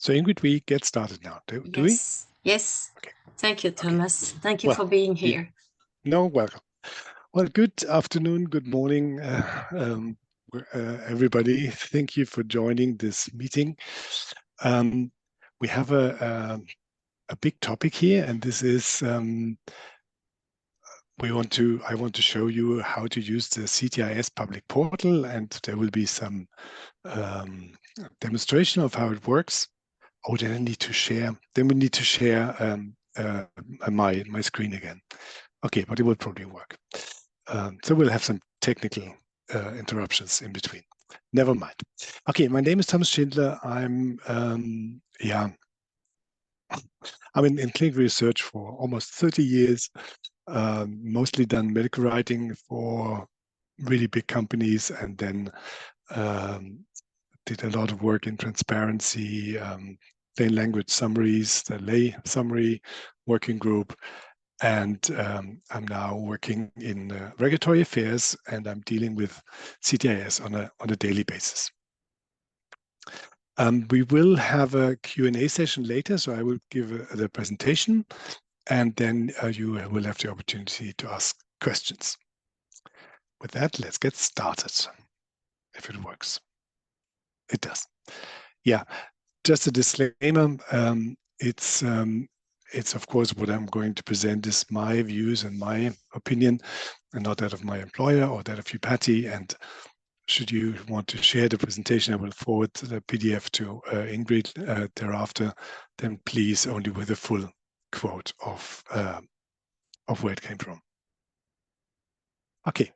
So Ingrid, we get started now, do we? Yes. Okay. Thank you, Thomas. Okay. Thank you for being here. No, welcome. Well, good afternoon, good morning, everybody. Thank you for joining this meeting. We have a big topic here, and this is I want to show you how to use the CTIS public portal, and there will be some demonstration of how it works. Oh, then I need to share. Then we need to share my screen again. Okay, but it will probably work. So we'll have some technical interruptions in between. Never mind. Okay, my name is Thomas Schindler. I'm in clinical research for almost 30 years. Mostly done medical writing for really big companies, and then did a lot of work in transparency, plain language summaries, the lay summary working group. And I'm now working in regulatory affairs, and I'm dealing with CTIS on a daily basis. We will have a Q&A session later, so I will give the presentation, and then you will have the opportunity to ask questions. With that, let's get started, if it works. It does. Yeah, just a disclaimer. It's of course what I'm going to present is my views and my opinion, and not that of my employer or that of EUPATI. And should you want to share the presentation, I will forward the PDF to Ingrid thereafter. Then please only with a full quote of where it came from. Okay,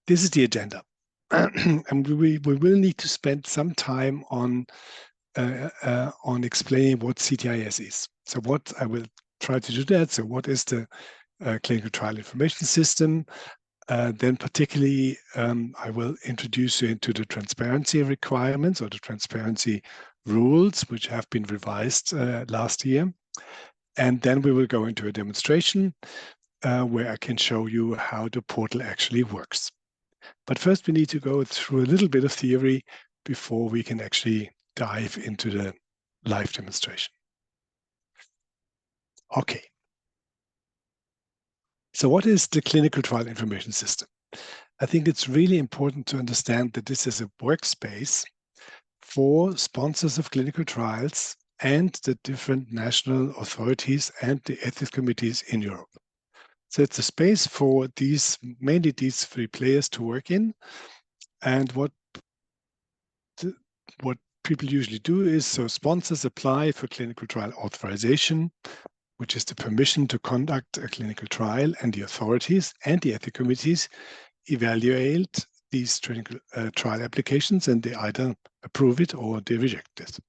this is the agenda, and we will need to spend some time on explaining what CTIS is. So what I will try to do that. So what is the clinical trial information system? Then particularly, I will introduce you into the transparency requirements or the transparency rules, which have been revised last year. And then we will go into a demonstration where I can show you how the portal actually works. But first we need to go through a little bit of theory before we can actually dive into the live demonstration. Okay. So what is the clinical trial information system? I think it's really important to understand that this is a workspace for sponsors of clinical trials and the different national authorities and the ethics committees in Europe. So it's a space for mainly these three players to work in. And what people usually do is, so sponsors apply for clinical trial authorization, which is the permission to conduct a clinical trial, and the authorities and the ethics committees evaluate these clinical trial applications, and they either approve it or they reject it.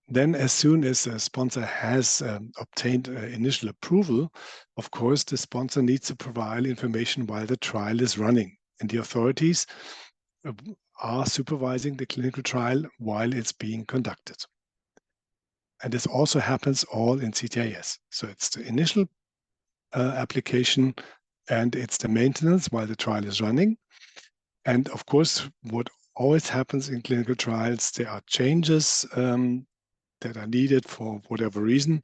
Then as soon as a sponsor has obtained initial approval, of course, the sponsor needs to provide information while the trial is running, and the authorities are supervising the clinical trial while it's being conducted. And this also happens all in CTIS. So it's the initial application, and it's the maintenance while the trial is running. And of course, what always happens in clinical trials, there are changes that are needed for whatever reason.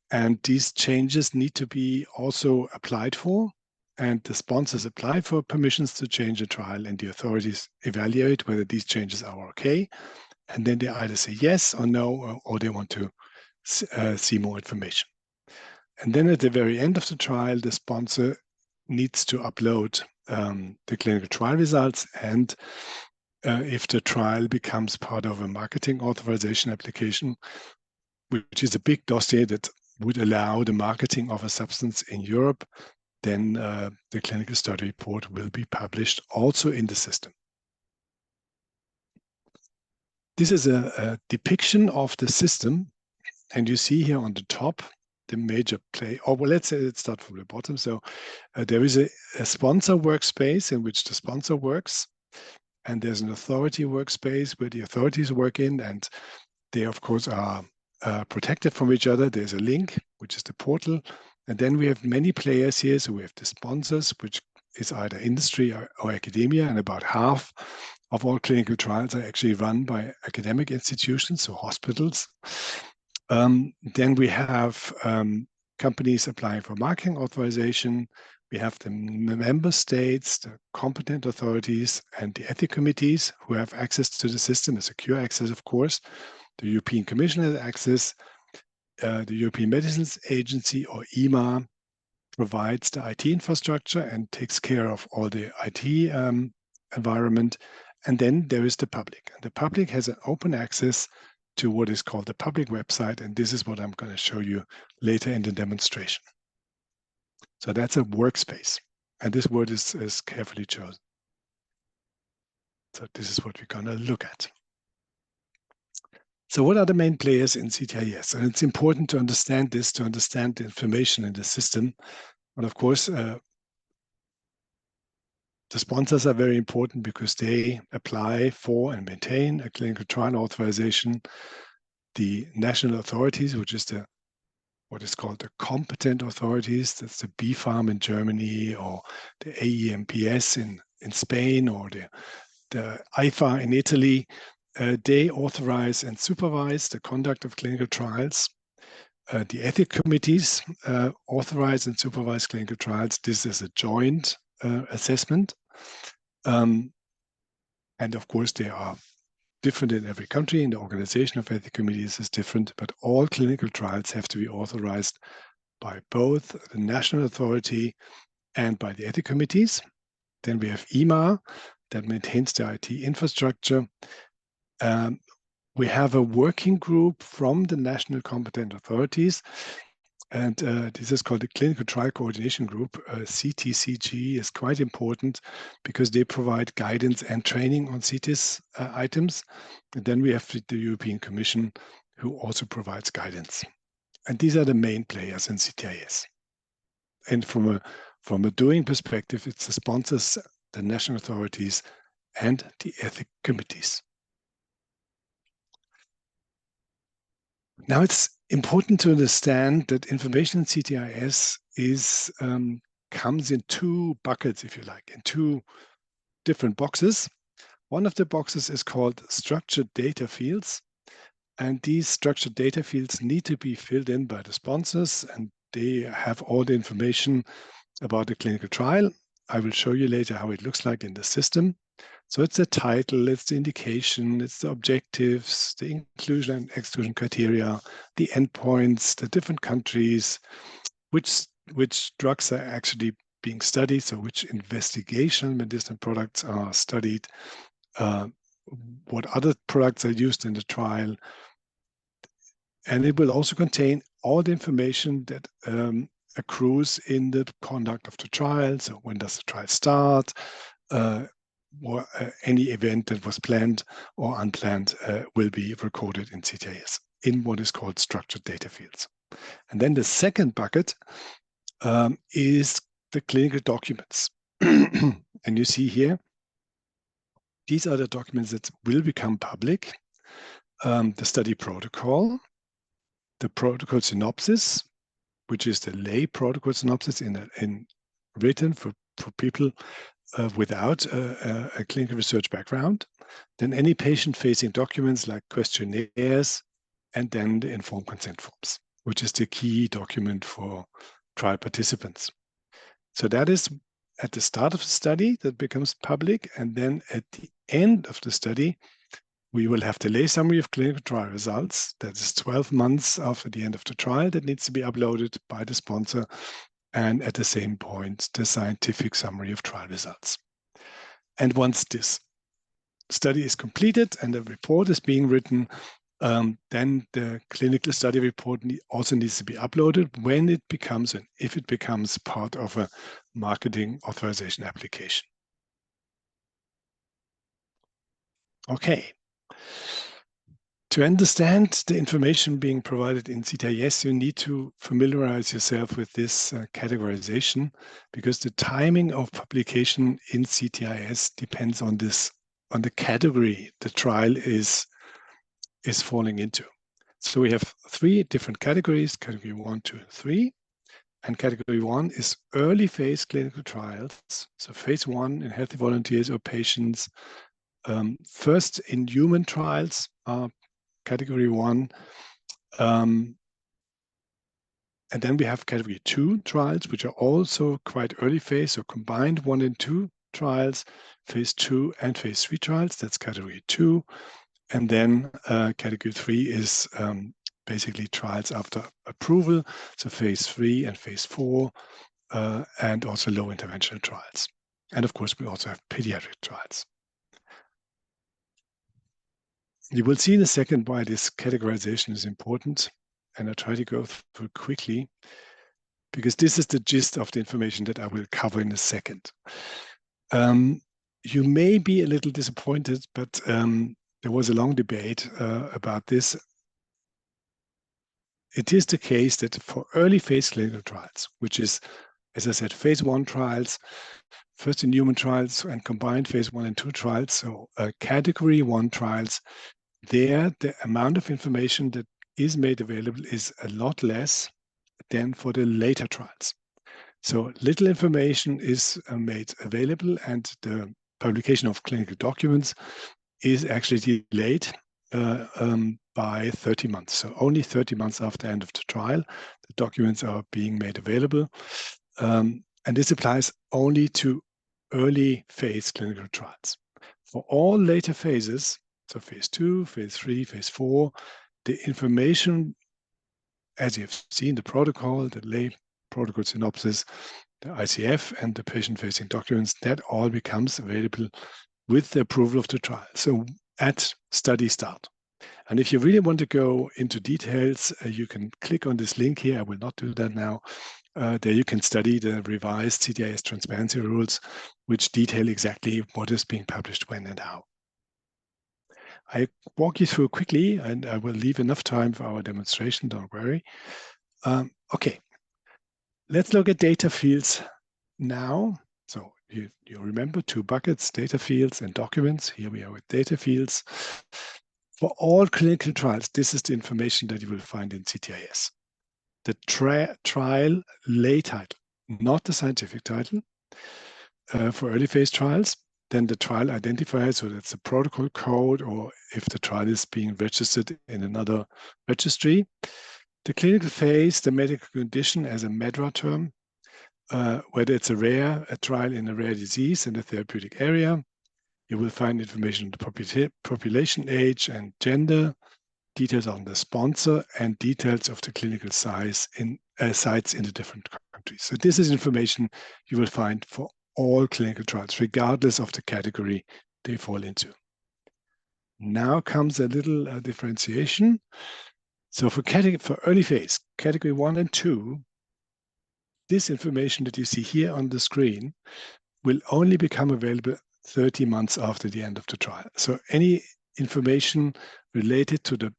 And these changes need to be also applied for. And the sponsors apply for permissions to change the trial, and the authorities evaluate whether these changes are okay. And then they either say yes or no, or they want to see more information. And then at the very end of the trial, the sponsor needs to upload the clinical trial results, and if the trial becomes part of a marketing authorization application, which is a big dossier that would allow the marketing of a substance in Europe, then the clinical study report will be published also in the system. This is a depiction of the system, and you see here on the top the major play. Or well, let's start from the bottom. So there is a sponsor workspace in which the sponsor works, and there's an authority workspace where the authorities work in, and they of course are protected from each other. There's a link, which is the portal, and then we have many players here. So we have the sponsors, which is either industry or academia, and about half of all clinical trials are actually run by academic institutions, so hospitals. Then we have companies applying for marketing authorization. We have the member states, the competent authorities, and the ethics committees who have access to the system, a secure access, of course. The European Commission has access. The European Medicines Agency, or EMA, provides the IT infrastructure and takes care of all the IT environment. And then there is the public. And the public has an open access to what is called the public website. And this is what I'm going to show you later in the demonstration. So that's a workspace. And this word is carefully chosen. So this is what we're going to look at. So what are the main players in CTIS? And it's important to understand this, to understand the information in the system. And of course, the sponsors are very important because they apply for and maintain a clinical trial authorization. The national authorities, which is what is called the competent authorities, that's the BfArM in Germany, or the AEMPS in Spain, or the IFA in Italy, they authorize and supervise the conduct of clinical trials. The ethics committees authorize and supervise clinical trials. This is a joint assessment. And of course, they are different in every country, and the organization of ethics committees is different, but all clinical trials have to be authorized by both the national authority and by the ethics committees. Then we have EMA that maintains the IT infrastructure. We have a working group from the national competent authorities, and this is called the Clinical Trial Coordination Group. CTCG is quite important because they provide guidance and training on CTIS items. And then we have the European Commission, who also provides guidance. And these are the main players in CTIS. And from a doing perspective, it's the sponsors, the national authorities, and the ethics committees. Now, it's important to understand that information in CTIS comes in two buckets, if you like, in two different boxes. One of the boxes is called structured data fields. And these structured data fields need to be filled in by the sponsors, and they have all the information about the clinical trial. I will show you later how it looks like in the system. So it's the title, it's the indication, it's the objectives, the inclusion and exclusion criteria, the endpoints, the different countries, which drugs are actually being studied, so which investigational medicinal products are studied, what other products are used in the trial. And it will also contain all the information that accrues in the conduct of the trial. So when does the trial start? Or any event that was planned or unplanned will be recorded in CTIS in what is called structured data fields. And then the second bucket is the clinical documents. And you see here, these are the documents that will become public. The study protocol, the protocol synopsis, which is the lay protocol synopsis in written for people without a clinical research background, then any patient-facing documents like questionnaires, and then the informed consent forms, which is the key document for trial participants. So that is at the start of the study that becomes public, and then at the end of the study, we will have the lay summary of clinical trial results. That is 12 months after the end of the trial that needs to be uploaded by the sponsor. And at the same point, the scientific summary of trial results. And once this study is completed and the report is being written, then the clinical study report also needs to be uploaded when it becomes, and if it becomes part of a marketing authorization application. Okay. To understand the information being provided in CTIS, you need to familiarize yourself with this categorization, because the timing of publication in CTIS depends on the category the trial is falling into. So we have three different categories: category 1, 2, 3. And category 1 is early phase clinical trials. So phase 1 in healthy volunteers or patients First in human trials are category 1. And then we have category 2 trials, which are also quite early phase, so combined 1 and 2 trials, phase 2 and phase 3 trials, that's category 2. And then category 3 is basically trials after approval, so phase 3 and phase 4, and also low interventional trials. And of course, we also have pediatric trials. You will see in a second why this categorization is important, and I'll try to go through quickly, because this is the gist of the information that I will cover in a second. You may be a little disappointed, but there was a long debate about this. It is the case that for early phase clinical trials, which is, as I said, phase 1 trials, first in human trials and combined phase 1 and 2 trials, so category 1 trials, there the amount of information that is made available is a lot less than for the later trials. So little information is made available, and the publication of clinical documents is actually delayed by 30 months. So only 30 months after the end of the trial, the documents are being made available. And this applies only to early phase clinical trials. For all later phases, so phase 2, phase 3, phase 4, the information, as you've seen, the protocol, the lay protocol synopsis, the ICF, and the patient-facing documents, that all becomes available with the approval of the trial, so at study start. And if you really want to go into details, you can click on this link here. I will not do that now. There you can study the revised CTIS transparency rules, which detail exactly what is being published when and how. I walk you through quickly, and I will leave enough time for our demonstration, don't worry. Okay, let's look at data fields now. So you remember 2 buckets, data fields and documents. Here we are with data fields. For all clinical trials, this is the information that you will find in CTIS. The trial lay title, not the scientific title. For early phase trials, then the trial identifier, so that's the protocol code, or if the trial is being registered in another registry. The clinical phase, the medical condition as a MEDRA term, whether it's a trial in a rare disease in a therapeutic area. You will find information on the population age and gender, details on the sponsor, and details of the clinical sites in the different countries. So this is information you will find for all clinical trials, regardless of the category they fall into. Now comes a little differentiation. So for early phase, category 1 and 2, this information that you see here on the screen will only become available 30 months after the end of the trial. So any information related to the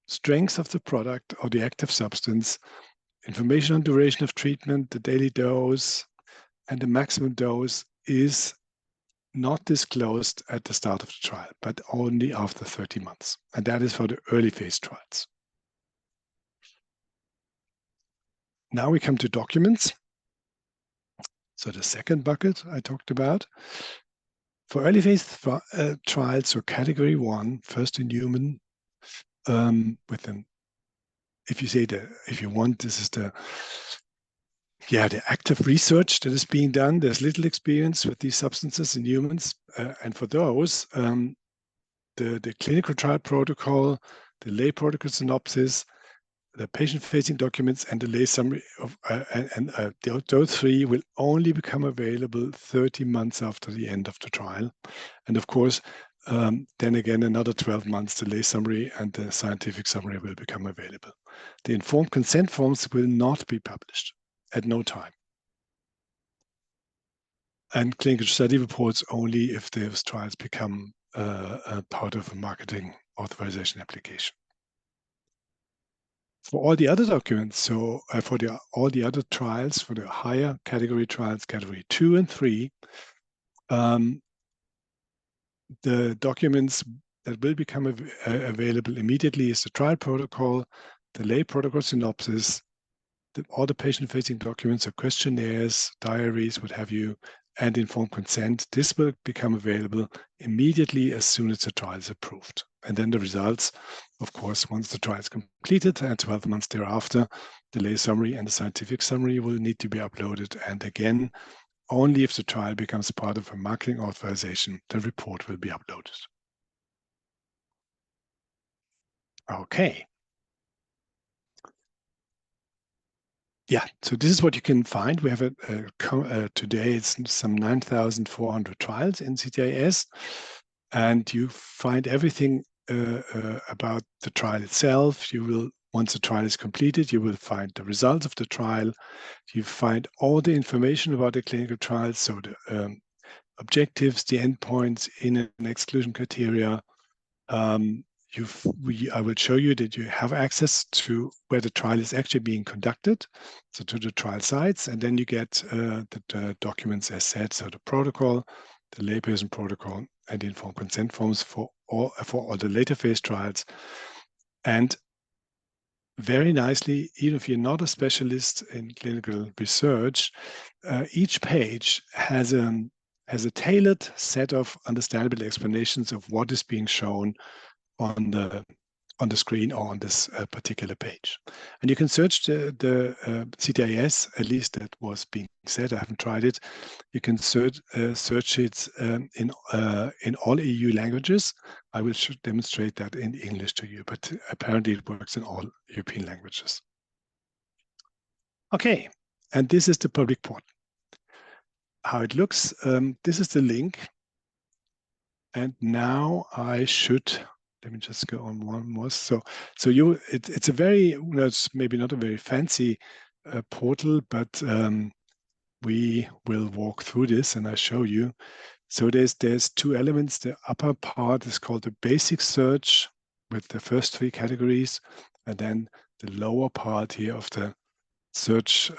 strength of the product or the active substance, information on duration of treatment, the daily dose, and the maximum dose is not disclosed at the start of the trial, but only after 30 months. And that is for the early phase trials. Now we come to documents. So the second bucket I talked about. For early phase trials, so category 1, first in human, if you want, this is the active research that is being done. There's little experience with these substances in humans. And for those, the clinical trial protocol, the lay protocol synopsis, the patient-facing documents, and the lay summary of those 3 will only become available 30 months after the end of the trial. And of course, then again, another 12 months, the lay summary and the scientific summary will become available. The informed consent forms will not be published at no time. And clinical study reports only if those trials become a part of a marketing authorization application. For all the other documents, so for all the other trials, for the higher category trials, category 2 and 3, the documents that will become available immediately is the trial protocol, the lay protocol synopsis, all the patient-facing documents, so questionnaires, diaries, what have you, and informed consent. This will become available immediately as soon as the trial is approved. And then the results, of course, once the trial is completed and 12 months thereafter, the lay summary and the scientific summary will need to be uploaded. And again, only if the trial becomes part of a marketing authorization, the report will be uploaded. Okay. Yeah, so this is what you can find. We have today it's some 9,400 trials in CTIS, and you find everything about the trial itself. You will, once the trial is completed, you will find the results of the trial. You find all the information about the clinical trial, so the objectives, the endpoints, in and exclusion criteria. I will show you that you have access to where the trial is actually being conducted, so to the trial sites, and then you get the documents as said, so the protocol, the layperson protocol, and the informed consent forms for all the later phase trials. And very nicely, even if you're not a specialist in clinical research, each page has a tailored set of understandable explanations of what is being shown on the screen or on this particular page. And you can search the CTIS, at least that was being said, I haven't tried it. You can search it in all EU languages. I will demonstrate that in English to you, but apparently it works in all European languages. Okay, and this is the public portal. How it looks, this is the link. And now I should, let me just go on one more. So it's a very, it's maybe not a very fancy portal, but we will walk through this and I show you. So there's two elements. The upper part is called the basic search with the first three categories, and then the lower part here of the search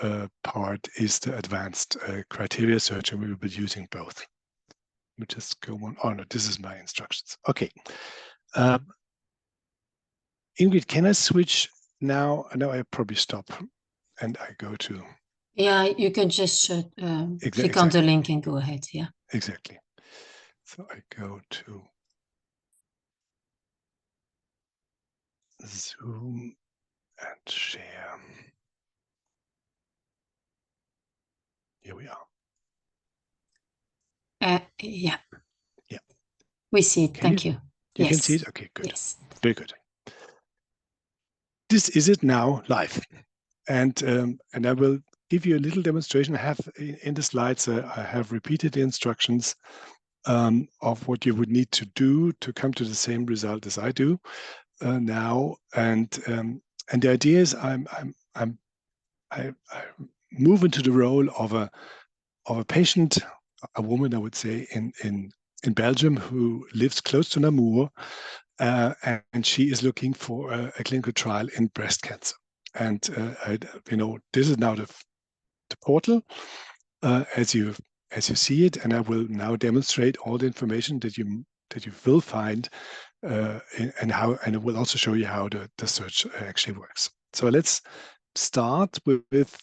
part is the advanced criteria search, and we will be using both. Let me just go on. Oh no, this is my instructions. Okay. Ingrid, can I switch now? No, I probably stop and I go to. Yeah, you can just click on the link and go ahead. Yeah. Exactly. So I go to Zoom and share. Here we are. Yeah. Yeah. We see it. Thank you. You can see it? Okay, good. Yes. Very good. This is it now live. And I will give you a little demonstration. I have in the slides, I have repeated the instructions of what you would need to do to come to the same result as I do now. And the idea is I move into the role of a patient, a woman, I would say, in Belgium who lives close to Namur, and she is looking for a clinical trial in breast cancer. And this is now the portal as you see it, and I will now demonstrate all the information that you will find, and I will also show you how the search actually works. So let's start with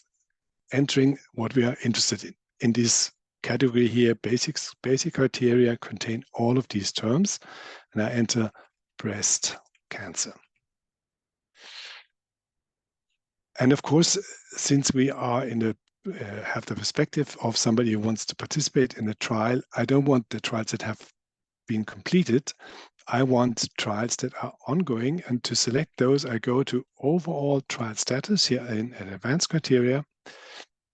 entering what we are interested in. In this category here, basic criteria contain all of these terms, and I enter breast cancer. And of course, since we are in the have the perspective of somebody who wants to participate in a trial, I don't want the trials that have been completed. I want trials that are ongoing, and to select those, I go to overall trial status here in advanced criteria,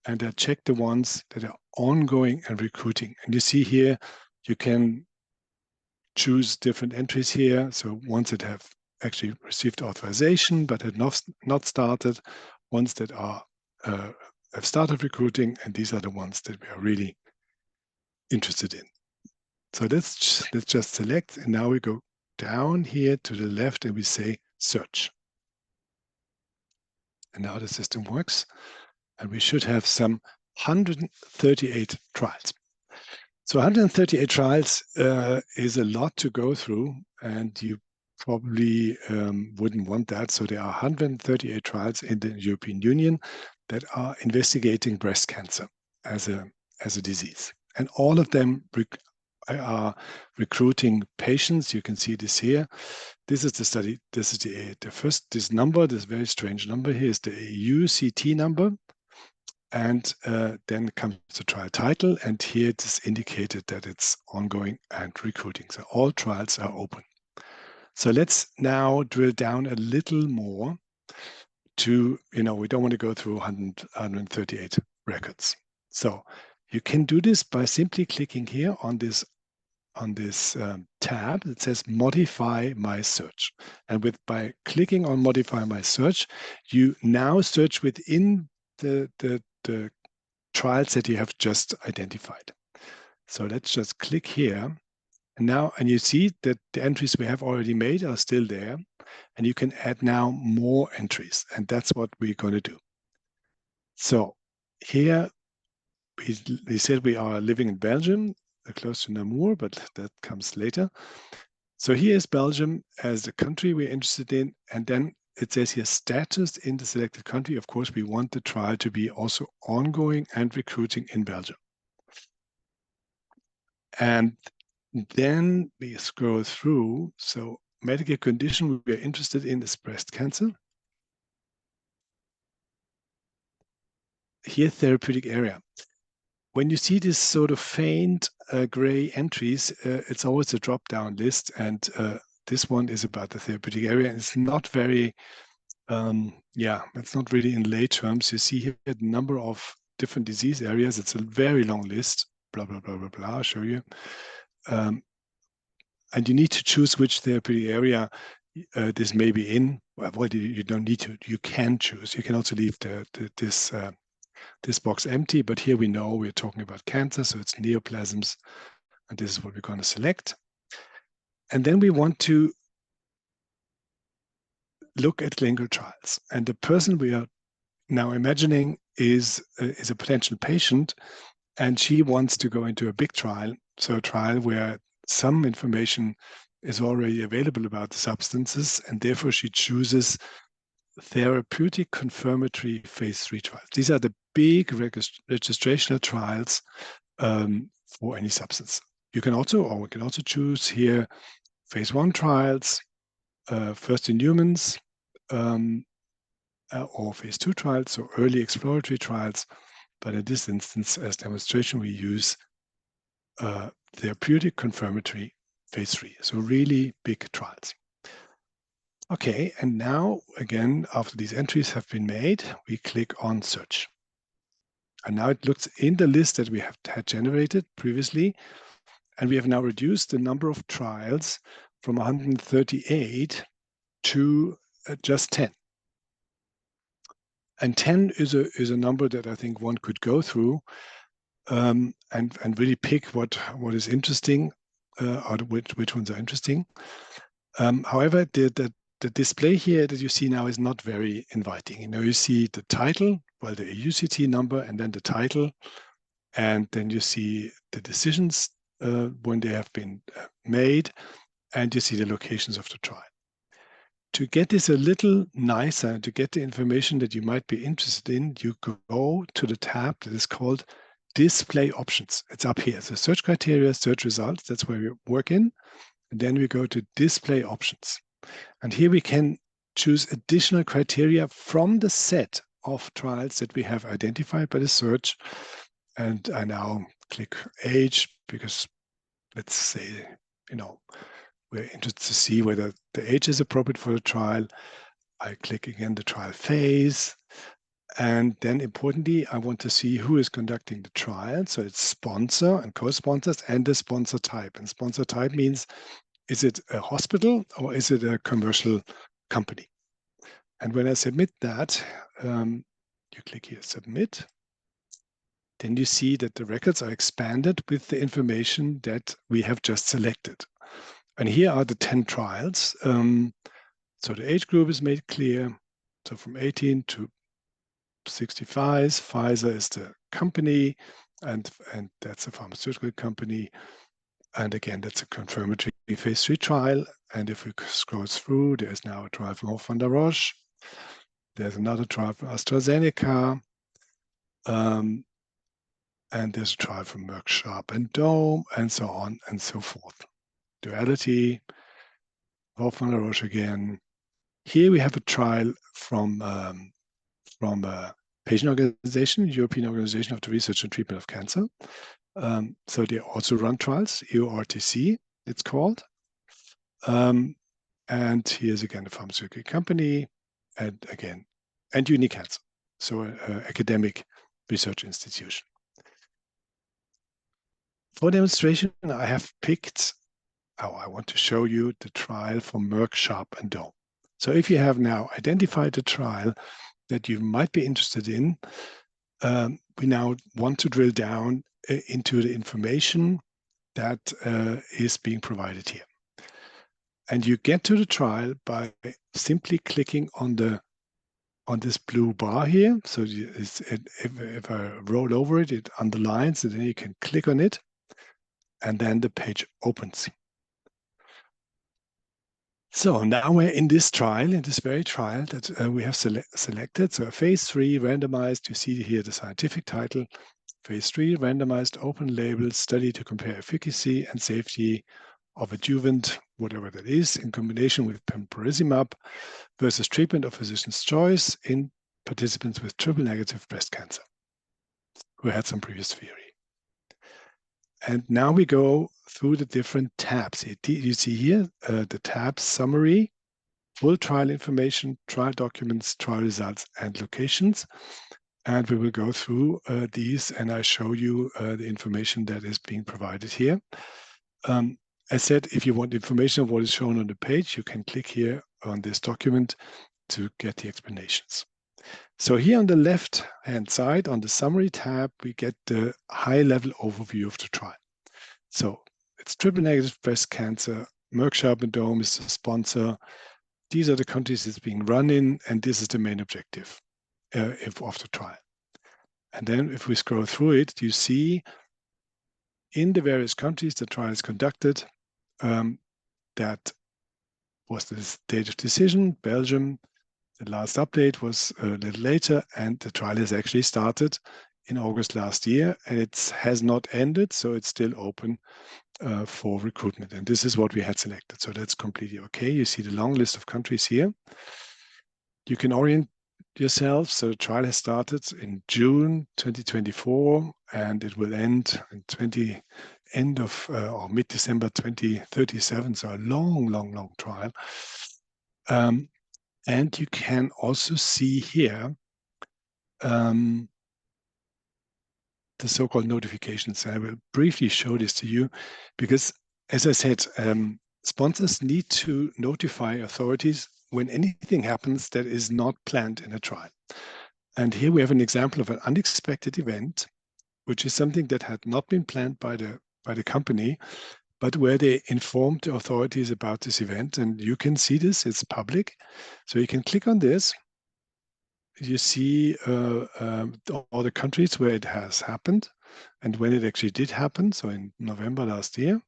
and I check the ones that are ongoing and recruiting. And you see here, you can choose different entries here. So ones that have actually received authorization but had not started, ones that are have started recruiting, and these are the ones that we are really interested in. So let's just select, and now we go down here to the left and we say search. And now the system works, and we should have some 138 trials. So 138 trials is a lot to go through, and you probably wouldn't want that. So there are 138 trials in the European Union that are investigating breast cancer as a disease. And all of them are recruiting patients. You can see this here. This is the study. This is the first, this number, this very strange number here is the EUCT number. And then comes the trial title. And here it is indicated that it's ongoing and recruiting. So all trials are open. So let's now drill down a little more to, we don't want to go through 138 records. So you can do this by simply clicking here on this tab that says modify my search. And by clicking on modify my search, you now search within the trials that you have just identified. So let's just click here. And you see that the entries we have already made are still there. And you can add now more entries. And that's what we're going to do. So here we said we are living in Belgium, close to Namur, but that comes later. So here is Belgium as the country we're interested in. And then it says here status in the selected country. Of course, we want the trial to be also ongoing and recruiting in Belgium. And then we scroll through. So medical condition we are interested in is breast cancer. Here, therapeutic area. When you see this sort of faint gray entries, it's always a drop-down list. And this one is about the therapeutic area. And it's not very, it's not really in lay terms. You see here the number of different disease areas. It's a very long list, blah, blah, blah, blah, blah. I'll show you. And you need to choose which therapeutic area this may be in. Well, you don't need to. You can choose. You can also leave this box empty, but here we know we're talking about cancer, so it's neoplasms, and this is what we're going to select. And then we want to look at clinical trials. And the person we are now imagining is a potential patient, and she wants to go into a big trial, so a trial where some information is already available about the substances, and therefore she chooses therapeutic confirmatory phase 3 trials. These are the big registrational trials for any substance. We can also choose here phase 1 trials, first in humans, or phase 2 trials, so early exploratory trials. But in this instance, as demonstration, we use therapeutic confirmatory phase 3, so really big trials. Okay, and now again, after these entries have been made, we click on search. And now it looks in the list that we had generated previously, and we have now reduced the number of trials from 138 to just 10. And 10 is a number that I think one could go through and really pick what is interesting, or which ones are interesting. However, the display here that you see now is not very inviting. You see the title, well, the EUCT number, and then the title, and then you see the decisions when they have been made, and you see the locations of the trial. To get this a little nicer, to get the information that you might be interested in, you go to the tab that is called Display Options. It's up here. So search criteria, search results, that's where we work in. And then we go to Display Options. And here we can choose additional criteria from the set of trials that we have identified by the search. And I now click age because, let's say, we're interested to see whether the age is appropriate for the trial. I click again the trial phase. And then importantly, I want to see who is conducting the trial. So it's sponsor and co-sponsors and the sponsor type. And sponsor type means, is it a hospital or is it a commercial company? And when I submit that, you click here, submit. Then you see that the records are expanded with the information that we have just selected. And here are the 10 trials. So the age group is made clear. So from 18 to 65, Pfizer is the company, and that's a pharmaceutical company. And again, that's a confirmatory phase 3 trial. And if we scroll through, there's now a trial from Van der Roche. There's another trial from AstraZeneca. And there's a trial from Merck, Sharp and Dome, and so on and so forth. Duality, Hoffmann Roche again. Here we have a trial from a patient organization, European Organization of the Research and Treatment of Cancer. So they also run trials, EUPATI, it's called. And here's again a pharmaceutical company, and again, and Unicancer, so an academic research institution. For demonstration, I have picked, I want to show you the trial from Merck, Sharp and Dome. So if you have now identified a trial that you might be interested in, we now want to drill down into the information that is being provided here. And you get to the trial by simply clicking on this blue bar here. So if I roll over it, it underlines, and then you can click on it, and then the page opens. So now we're in this trial, in this very trial that we have selected. So a phase 3 randomized, you see here the scientific title, phase 3 randomized open label study to compare efficacy and safety of adjuvant, whatever that is, in combination with pembrolizumab versus treatment of physician's choice in participants with triple-negative breast cancer who had some previous theory. And now we go through the different tabs. You see here the tabs summary, full trial information, trial documents, trial results, and locations. And we will go through these, and I show you the information that is being provided here. As said, if you want information of what is shown on the page, you can click here on this document to get the explanations. So here on the left-hand side, on the summary tab, we get the high-level overview of the trial. So it's triple-negative breast cancer. Merck, Sharp and Dome is the sponsor. These are the countries it's being run in, and this is the main objective of the trial. And then if we scroll through it, you see in the various countries the trial is conducted. That was the date of decision, Belgium. The last update was a little later, and the trial has actually started in August last year, and it has not ended, so it's still open for recruitment. And this is what we had selected, so that's completely okay. You see the long list of countries here. You can orient yourself. So the trial has started in June 2024, and it will end in or mid-December 2037. So a long trial. And you can also see here the so-called notifications. I will briefly show this to you because, as I said, sponsors need to notify authorities when anything happens that is not planned in a trial. And here we have an example of an unexpected event, which is something that had not been planned by the company, but where they informed the authorities about this event. And you can see this, it's public. So you can click on this. You see all the countries where it has happened and when it actually did happen. So in November last year.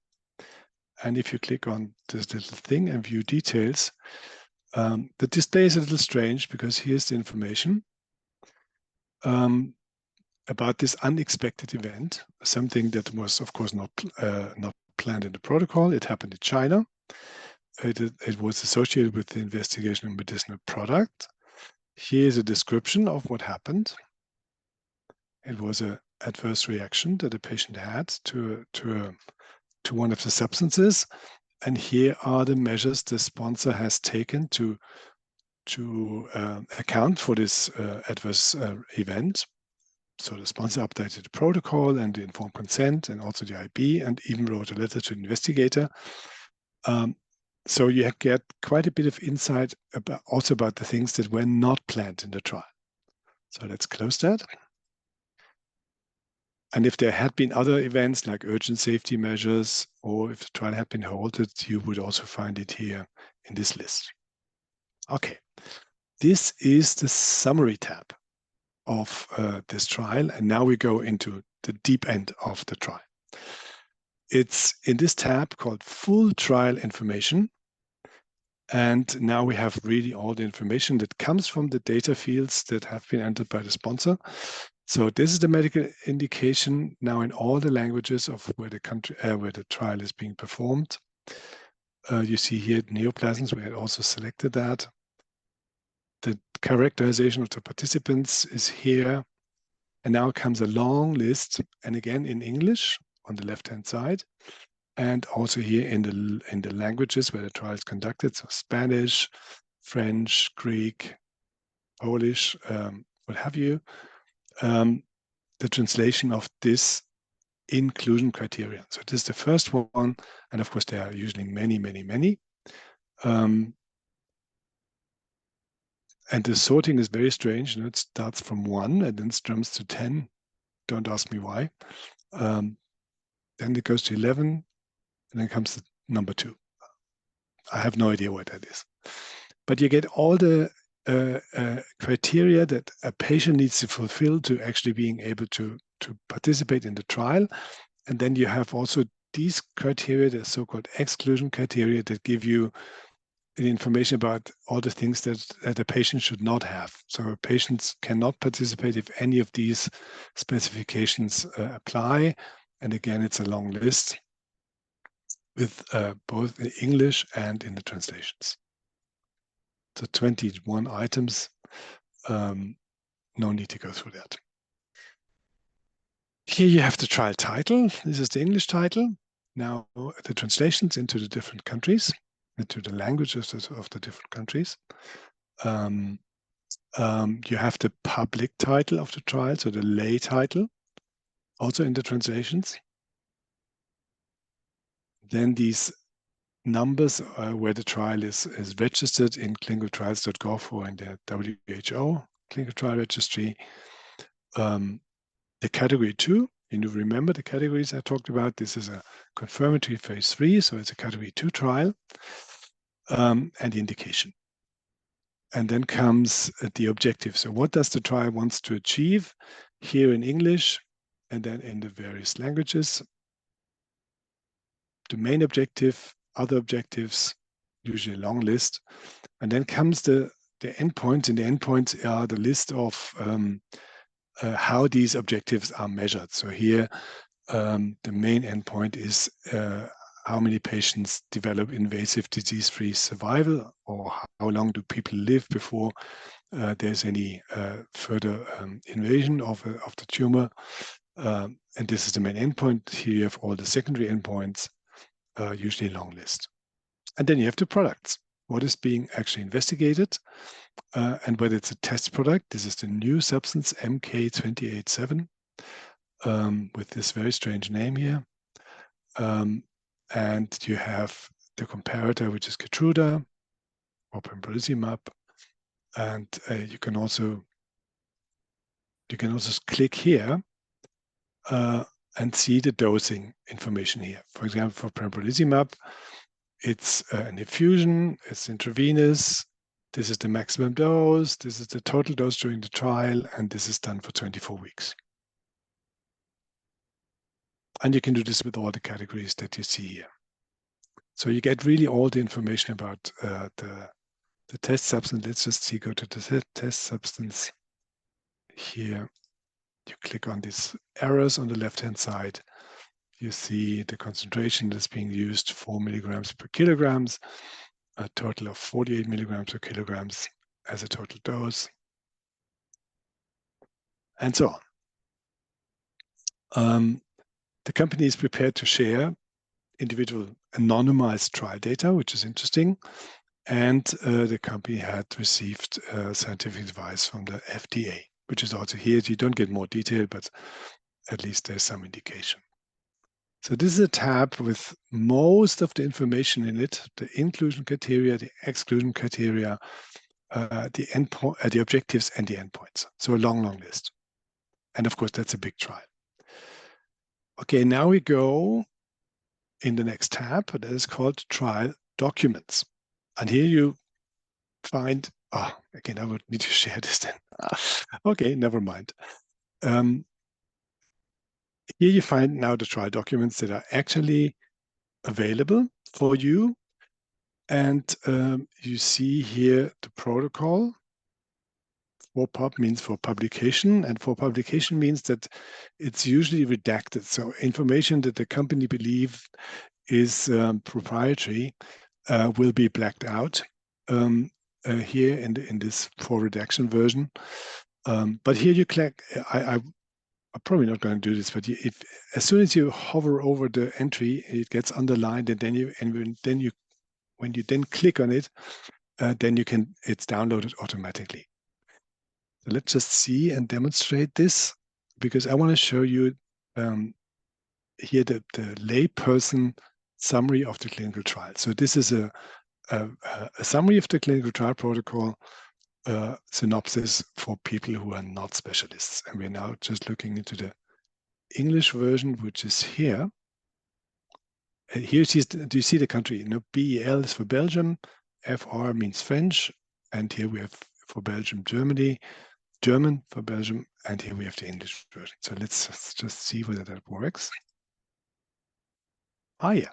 And if you click on this little thing and view details, the display is a little strange because here's the information about this unexpected event, something that was, of course, not planned in the protocol. It happened in China. It was associated with the investigation of medicinal product. Here's a description of what happened. It was an adverse reaction that a patient had to one of the substances. And here are the measures the sponsor has taken to account for this adverse event. So the sponsor updated the protocol and the informed consent and also the IB, and even wrote a letter to the investigator. So you get quite a bit of insight also about the things that were not planned in the trial. So let's close that. And if there had been other events like urgent safety measures, or if the trial had been halted, you would also find it here in this list. Okay, this is the summary tab of this trial. And now we go into the deep end of the trial. It's in this tab called Full Trial Information. And now we have really all the information that comes from the data fields that have been entered by the sponsor. So this is the medical indication now in all the languages of where the trial is being performed. You see here neoplasms, we had also selected that. The characterization of the participants is here. And now comes a long list, and again in English on the left-hand side, and also here in the languages where the trial is conducted, so Spanish, French, Greek, Polish, what have you, the translation of this inclusion criteria. So this is the first one, and of course there are usually many, many, many. And the sorting is very strange. It starts from 1 and then jumps to 10. Don't ask me why. Then it goes to 11, and then comes the number 2. I have no idea what that is. But you get all the criteria that a patient needs to fulfill to actually being able to participate in the trial. And then you have also these criteria, the so-called exclusion criteria, that give you the information about all the things that a patient should not have. So patients cannot participate if any of these specifications apply. And again, it's a long list with both in English and in the translations. So 21 items, no need to go through that. Here you have the trial title. This is the English title. Now the translations into the different countries, into the languages of the different countries. You have the public title of the trial, so the lay title, also in the translations. Then these numbers where the trial is registered in clinicaltrials.gov or in the WHO clinical trial registry. The category 2, you remember the categories I talked about. This is a confirmatory phase 3, so it's a category 2 trial, and the indication. And then comes the objective. So what does the trial wants to achieve here in English and then in the various languages? The main objective, other objectives, usually a long list. And then comes the endpoints, and the endpoints are the list of how these objectives are measured. So here, the main endpoint is how many patients develop invasive disease-free survival, or how long do people live before there's any further invasion of the tumor. And this is the main endpoint. Here you have all the secondary endpoints, usually a long list. And then you have the products. What is being actually investigated, and whether it's a test product. This is the new substance MK287 with this very strange name here. And you have the comparator, which is Keytruda or pembrolizumab. And you can also click here and see the dosing information here. For example, for pembrolizumab, it's an infusion, it's intravenous. This is the maximum dose, this is the total dose during the trial, and this is done for 24 weeks. And you can do this with all the categories that you see here. So you get really all the information about the test substance. Let's just see, go to the test substance. Here, you click on these arrows on the left-hand side. You see the concentration that's being used, 4 milligrams per kilograms, a total of 48 milligrams per kilograms as a total dose, and so on. The company is prepared to share individual anonymized trial data, which is interesting. And the company had received scientific advice from the FDA, which is also here. You don't get more detail, but at least there's some indication. So this is a tab with most of the information in it, the inclusion criteria, the exclusion criteria, the endpoint, the objectives, and the endpoints. So a long, long list. And of course, that's a big trial. Okay, now we go in the next tab that is called Trial Documents. And here you find, again, I would need to share this then. Okay, never mind. Here you find now the trial documents that are actually available for you. And you see here the protocol. For pub means for publication, and for publication means that it's usually redacted. So information that the company believes is proprietary will be blacked out here in this for redaction version. But here you click. I'm probably not going to do this, but if as soon as you hover over the entry, it gets underlined, and then when you then click on it, then it's downloaded automatically. So let's just see and demonstrate this, because I want to show you here the layperson summary of the clinical trial. So this is a summary of the clinical trial protocol synopsis for people who are not specialists. And we're now just looking into the English version, which is here. And here do you see the country? You know, BEL is for Belgium, FR means French, and here we have for Belgium, German for Belgium, and here we have the English version. So let's just see whether that works. Ah, yeah.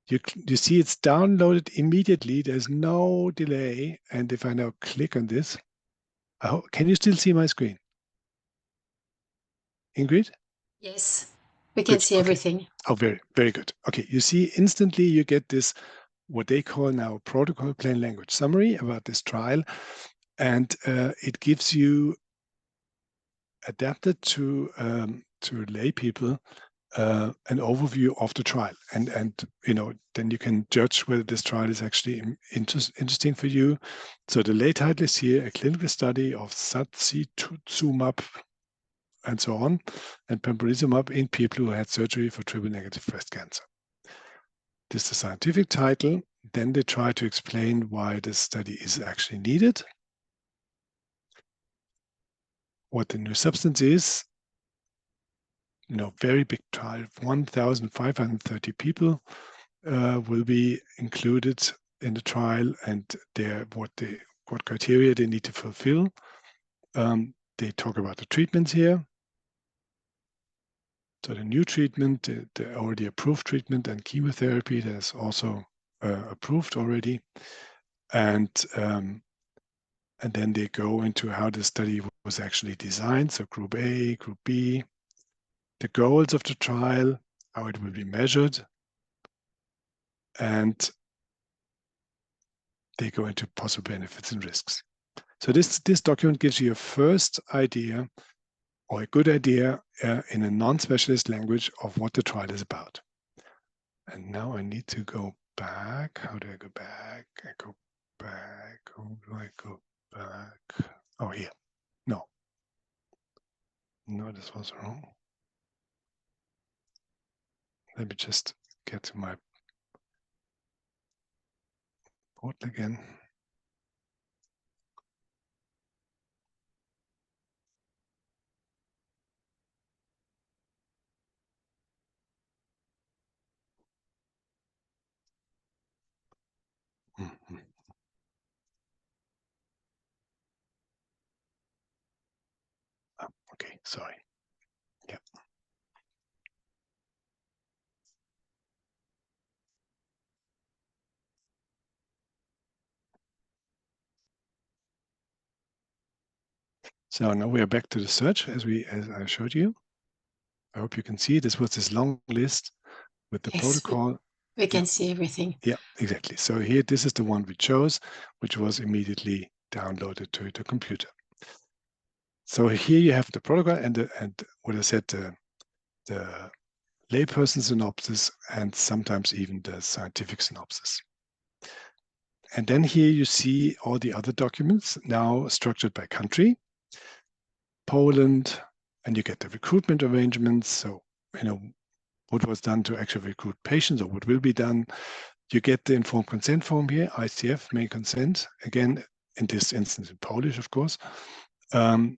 You see it's downloaded immediately. There's no delay. And if I now click on this, can you still see my screen? Ingrid? Yes, we can see everything. Oh, very, very good. Okay, you see instantly you get this, what they call now protocol plain language summary about this trial. And it gives you, adapted to lay people, an overview of the trial, and you know, then you can judge whether this trial is actually interesting for you. So the lay title is here: a clinical study of sacituzumab and so on, and pembrolizumab in people who had surgery for triple-negative breast cancer. This is the scientific title. Then they try to explain why this study is actually needed, what the new substance is. You know, very big trial, 1,530 people will be included in the trial, and what criteria they need to fulfill. They talk about the treatments here. So the new treatment, the already approved treatment, and chemotherapy that is also approved already. And then they go into how the study was actually designed. So group A, group B, the goals of the trial, how it will be measured, and they go into possible benefits and risks. So this document gives you a first idea, or a good idea in a non-specialist language, of what the trial is about. And now I need to go back. How do I go back? I go back. How do I go back? Oh, here. No, this was wrong. Let me just get to my portal again. Mm-hmm. Oh, okay, sorry. Yeah. So now we are back to the search as I showed you. I hope you can see this was this long list with the protocol. We can see everything. Yeah, exactly. So here, this is the one we chose, which was immediately downloaded to the computer. So here you have the protocol and what I said, the layperson synopsis, and sometimes even the scientific synopsis. And then here you see all the other documents now structured by country. Poland, and you get the recruitment arrangements. So, you know, what was done to actually recruit patients, or what will be done. You get the informed consent form here, ICF, may consent, again, in this instance in Polish, of course, and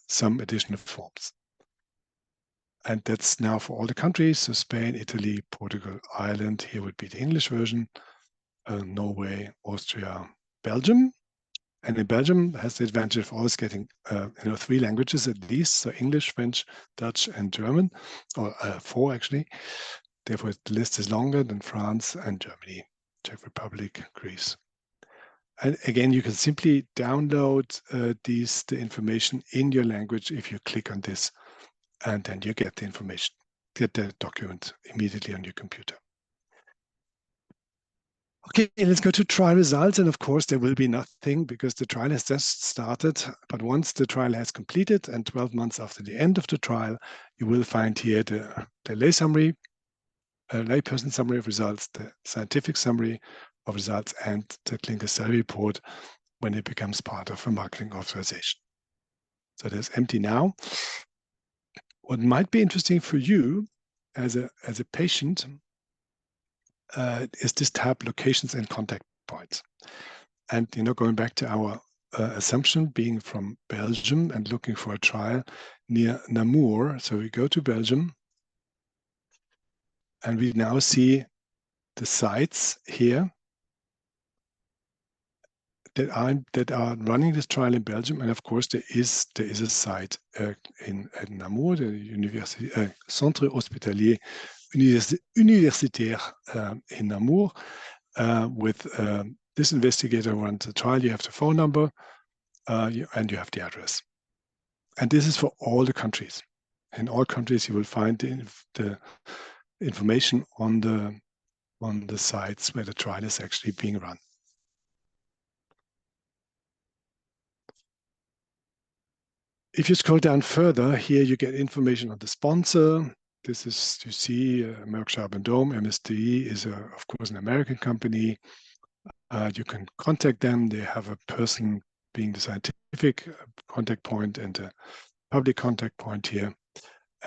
some additional forms. And that's now for all the countries, so Spain, Italy, Portugal, Ireland. Here would be the English version, Norway, Austria, Belgium. And in Belgium has the advantage of always getting 3 languages at least, so English, French, Dutch, and German, or 4 actually. Therefore, the list is longer than France and Germany, Czech Republic, Greece. And again, you can simply download the information in your language if you click on this, and then you get the information, get the document immediately on your computer. Okay, let's go to trial results. And of course, there will be nothing because the trial has just started. But once the trial has completed and 12 months after the end of the trial, you will find here the lay summary, layperson summary of results, the scientific summary of results, and the clinical study report when it becomes part of a marketing authorization. So that's empty now. What might be interesting for you as a patient is this tab, locations and contact points. And going back to our assumption being from Belgium and looking for a trial near Namur. So we go to Belgium and we now see the sites here that are running this trial in Belgium. And of course, there is a site in Namur, the Centre Hospitalier Universitaire in Namur, with this investigator runs the trial. You have the phone number and you have the address. And this is for all the countries. In all countries, you will find the information on the sites where the trial is actually being run. If you scroll down further, here you get information on the sponsor. This is, you see, Merck Sharp and Dome. MSD is, of course, an American company. You can contact them. They have a person being the scientific contact point and a public contact point here.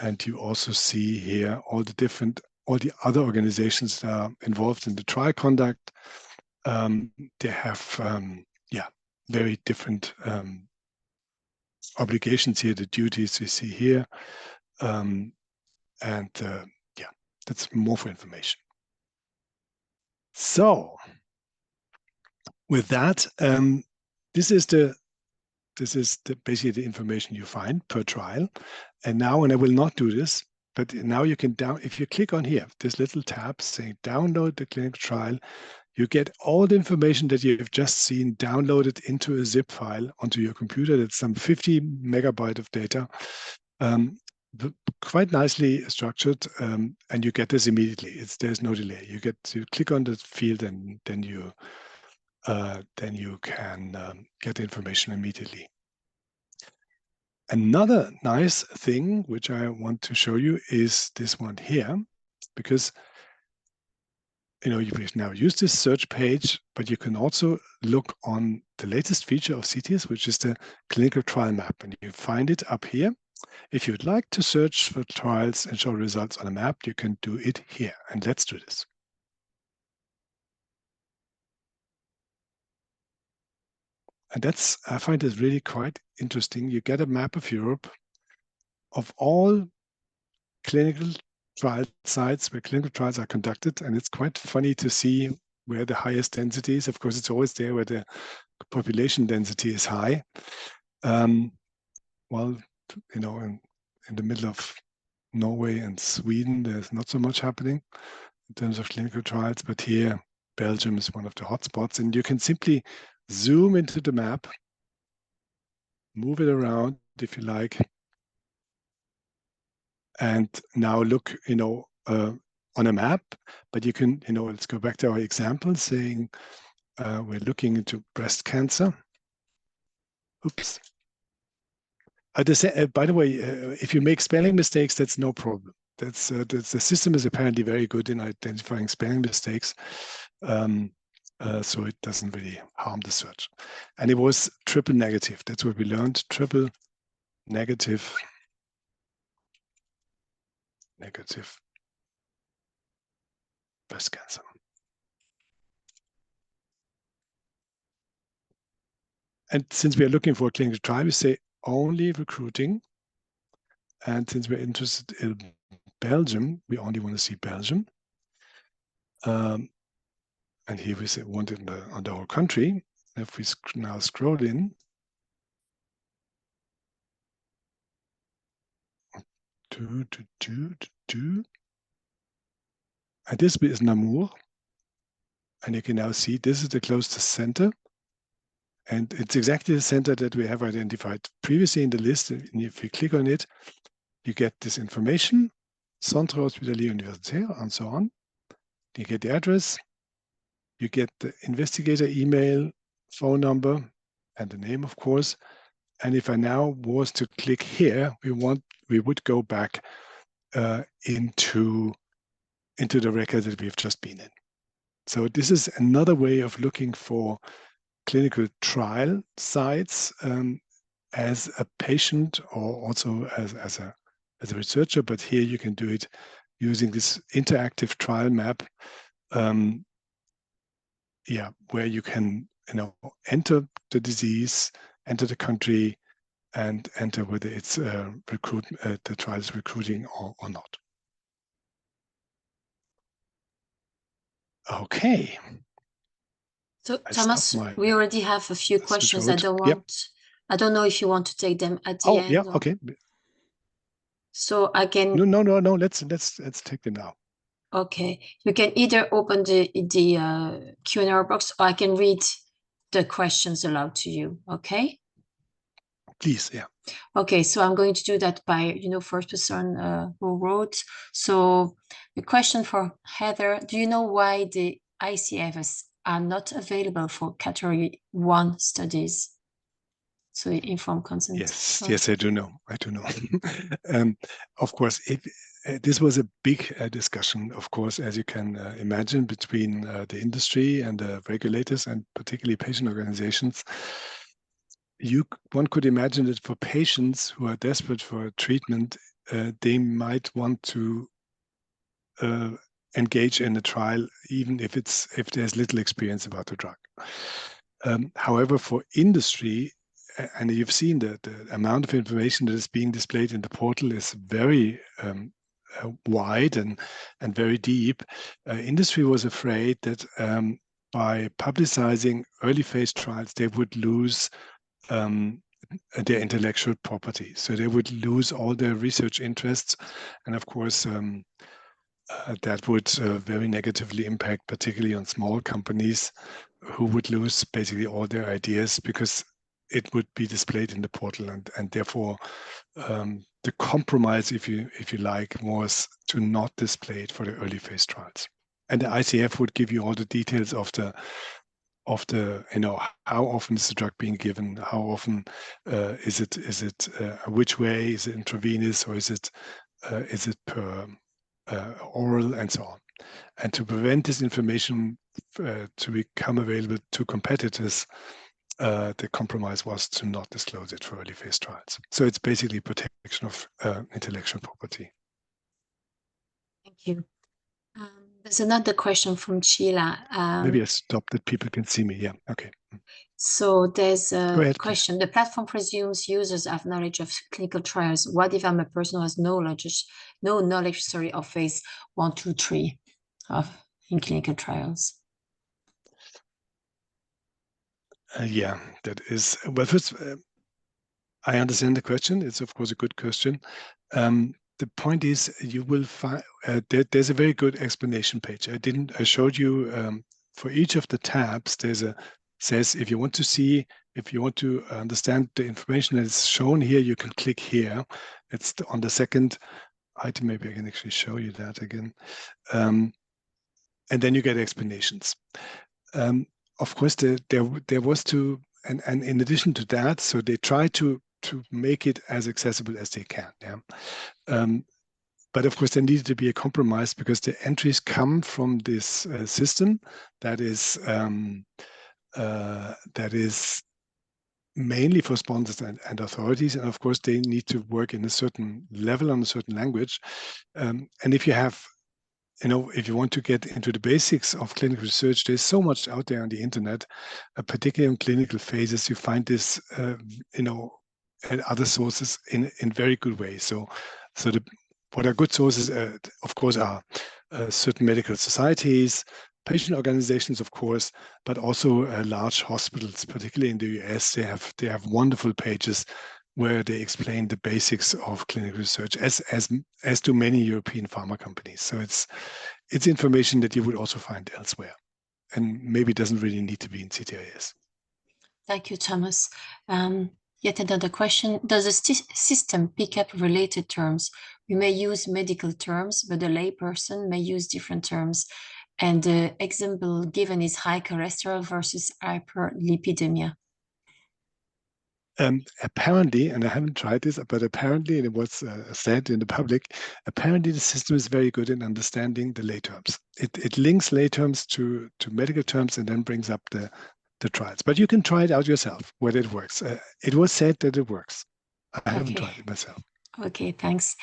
And you also see here all the other organizations that are involved in the trial conduct. They have, very different obligations here, the duties you see here. That's more for information. So with that, this is basically the information you find per trial. And now, and I will not do this, but now you can if you click on here, this little tab saying download the clinical trial, you get all the information that you've just seen downloaded into a zip file onto your computer. That's some 50 megabyte of data, quite nicely structured, and you get this immediately. There's no delay. You click on the field, and then you can get information immediately. Another nice thing which I want to show you is this one here, because you now use this search page, but you can also look on the latest feature of CTIS, which is the clinical trial map, and you find it up here. If you would like to search for trials and show results on a map, you can do it here. And let's do this. And I find it really quite interesting. You get a map of Europe of all clinical trial sites where clinical trials are conducted. And it's quite funny to see where the highest density is. Of course, it's always there where the population density is high. Well, in the middle of Norway and Sweden, there's not so much happening in terms of clinical trials, but here, Belgium is one of the hotspots, and you can simply zoom into the map, move it around if you like, and now look, on a map. But you can, let's go back to our example, saying we're looking into breast cancer. Oops. By the way, if you make spelling mistakes, that's no problem. The system is apparently very good in identifying spelling mistakes, so it doesn't really harm the search. And it was triple negative. That's what we learned. Triple negative breast cancer. And since we are looking for a clinical trial, we say only recruiting. And since we're interested in Belgium, we only want to see Belgium. And here we say want it on the whole country. If we now scroll in, and this is Namur. And you can now see this is the closest center. And it's exactly the center that we have identified previously in the list. And if you click on it, you get this information, Centre Hospitalier Universitaire, and so on. You get the address, you get the investigator email, phone number, and the name, of course. And if I now was to click here, we would go back into the record that we've just been in. So this is another way of looking for clinical trial sites as a patient or also as a researcher. But here you can do it using this interactive trial map, where you can enter the disease, enter the country, and enter whether it's the trial is recruiting or not. Okay. So Thomas, we already have a few questions. I don't know if you want to take them at the end. Oh, yeah, okay. So I can. No. Let's take them now. Okay, you can either open the Q&A box, or I can read the questions aloud to you. Okay. Please, yeah. Okay, so I'm going to do that by first person who wrote. So the question for Heather: do you know why the ICFs are not available for Category 1 studies? So informed consent. Yes, I do know. Of course, this was a big discussion, of course, as you can imagine, between the industry and the regulators, and particularly patient organizations. One could imagine that for patients who are desperate for a treatment, they might want to engage in a trial, even if there's little experience about the drug. However, for industry, and you've seen the amount of information that is being displayed in the portal is very wide and very deep. Industry was afraid that by publicizing early phase trials, they would lose their intellectual property. So they would lose all their research interests. And of course, that would very negatively impact, particularly on small companies who would lose basically all their ideas because it would be displayed in the portal, and therefore the compromise, if you like, was to not display it for the early phase trials. And the ICF would give you all the details of the how often is the drug being given, how often is it which way, is it intravenous or is it per oral, and so on. And to prevent this information to become available to competitors, the compromise was to not disclose it for early phase trials. So it's basically protection of intellectual property. Thank you. There's another question from Sheila. Maybe I stop that people can see me. Yeah, okay. So there's a question. Please. The platform presumes users have knowledge of clinical trials. What if I'm a person who has no knowledge of phase 1, 2, 3 in clinical trials? That is, well, first, I understand the question. It's of course a good question. The point is, you will find there's a very good explanation page. I showed you for each of the tabs. Says if you want to understand the information that is shown here, you can click here. It's on the second item. Maybe I can actually show you that again, and then you get explanations. Of course, there was and in addition to that, so they try to make it as accessible as they can. Yeah. But of course, there needed to be a compromise because the entries come from this system that is mainly for sponsors and authorities, and of course, they need to work in a certain level on a certain language. And if you have if you want to get into the basics of clinical research, there's so much out there on the internet, particularly on clinical phases. You find this, at other sources in very good ways. So what are good sources, of course, are certain medical societies, patient organizations, of course, but also large hospitals, particularly in the US. They have wonderful pages where they explain the basics of clinical research, as do many European pharma companies. So it's information that you would also find elsewhere, and maybe it doesn't really need to be in CTIS. Thank you, Thomas. Yet another question. Does the system pick up related terms? We may use medical terms, but a layperson may use different terms. And the example given is high cholesterol versus hyperlipidemia. Apparently, and I haven't tried this, but apparently, and it was said in the public, apparently the system is very good in understanding the lay terms. It links lay terms to medical terms and then brings up the trials. But you can try it out yourself, whether it works. It was said that it works. I haven't tried it myself. Okay, thanks.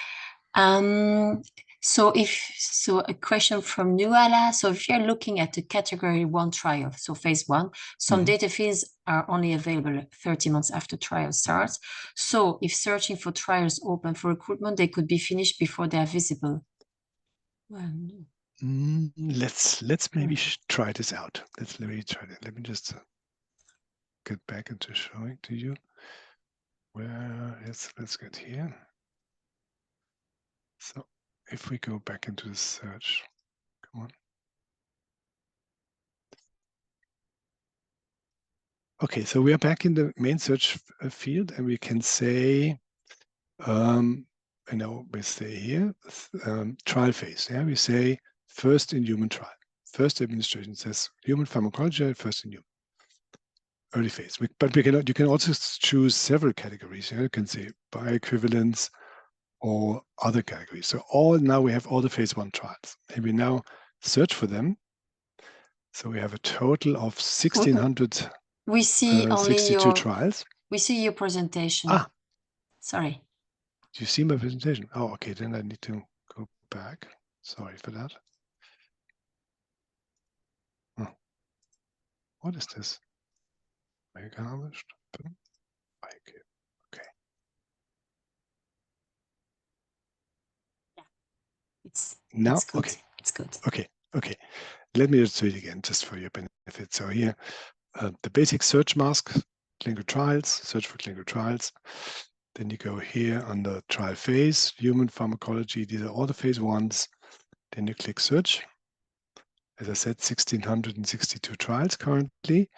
So a question from Nuala. So if you're looking at the category 1 trial, so phase 1, some data feeds are only available 30 months after trial starts. So if searching for trials open for recruitment, they could be finished before they are visible. Let's maybe try this out. Let me try it. Let me just get back into showing to you. Where let's get here. So if we go back into the search, come on. Okay, so we are back in the main search field, and we can say, we say here, trial phase. Yeah, we say first in human trial. First administration says human pharmacology, first in human. Early phase. But you can also choose several categories. Yeah? You can say bioequivalence or other categories. So now we have all the phase 1 trials. And we now search for them. So we have a total of 1,600. We see only 62 trials. We see your presentation. Sorry. Do you see my presentation? Oh, okay. Then I need to go back. Sorry for that. Oh. What is this? Okay. It's good. Okay. It's good. Okay. Let me just do it again, just for your benefit. So here, the basic search mask, clinical trials, search for clinical trials. Then you go here under trial phase, human pharmacology. These are all the phase 1s. Then you click search. As I said, 1,662 trials currently.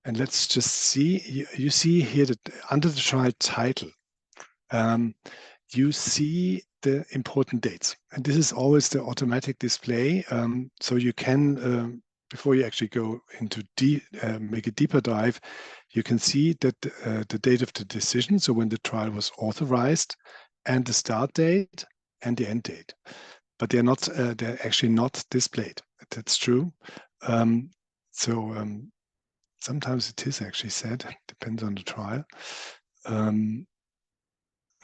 And let's just see, you see here that under the trial title, you see the important dates. And this is always the automatic display. So you can, before you actually go into make a deeper dive, you can see that the date of the decision, so when the trial was authorized, and the start date and the end date. But they're actually not displayed. That's true. Sometimes it is actually said, depends on the trial.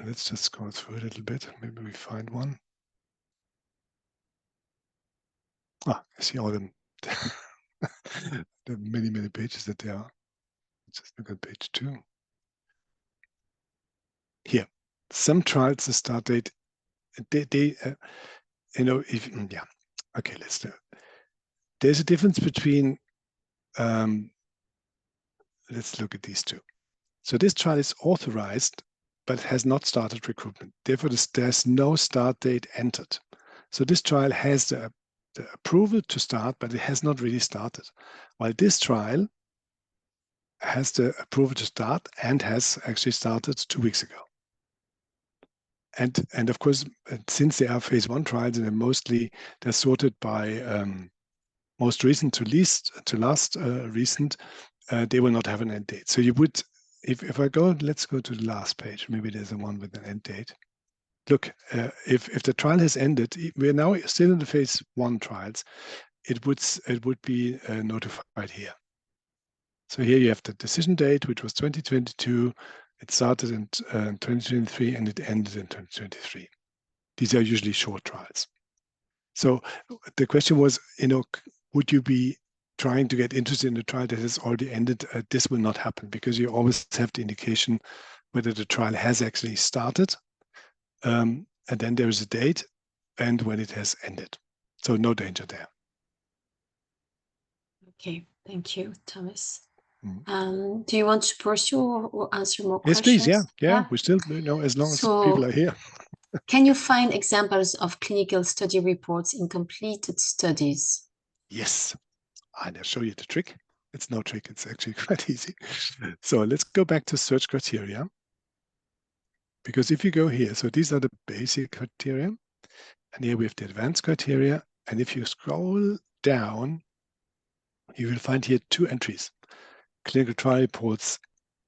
Let's just go through it a little bit. Maybe we find one. I see all the many pages that there are. Let's just look at page 2. Here, some trials, the start date, okay, let's do it. There's a difference between, let's look at these two. So this trial is authorized, but has not started recruitment. Therefore, there's no start date entered. So this trial has the approval to start, but it has not really started. While this trial has the approval to start and has actually started 2 weeks ago. And of course, since they are phase 1 trials and they're sorted by most recent to last recent, they will not have an end date. So you would, if I go, let's go to the last page. Maybe there's a one with an end date. Look, if the trial has ended, we're now still in the phase 1 trials. It would be notified here. So here you have the decision date, which was 2022. It started in 2023 and it ended in 2023. These are usually short trials. So the question was, would you be trying to get interested in a trial that has already ended? This will not happen because you always have the indication whether the trial has actually started, and then there is a date and when it has ended. So no danger there. Okay, thank you, Thomas. Do you want to pursue or answer more questions? Yes, please. Yeah. We still, as long as people are here. Can you find examples of clinical study reports in completed studies? Yes, I'll show you the trick. It's no trick. It's actually quite easy. So let's go back to search criteria. Because if you go here, so these are the basic criteria. And here we have the advanced criteria. And if you scroll down, you will find here two entries. Clinical trial reports,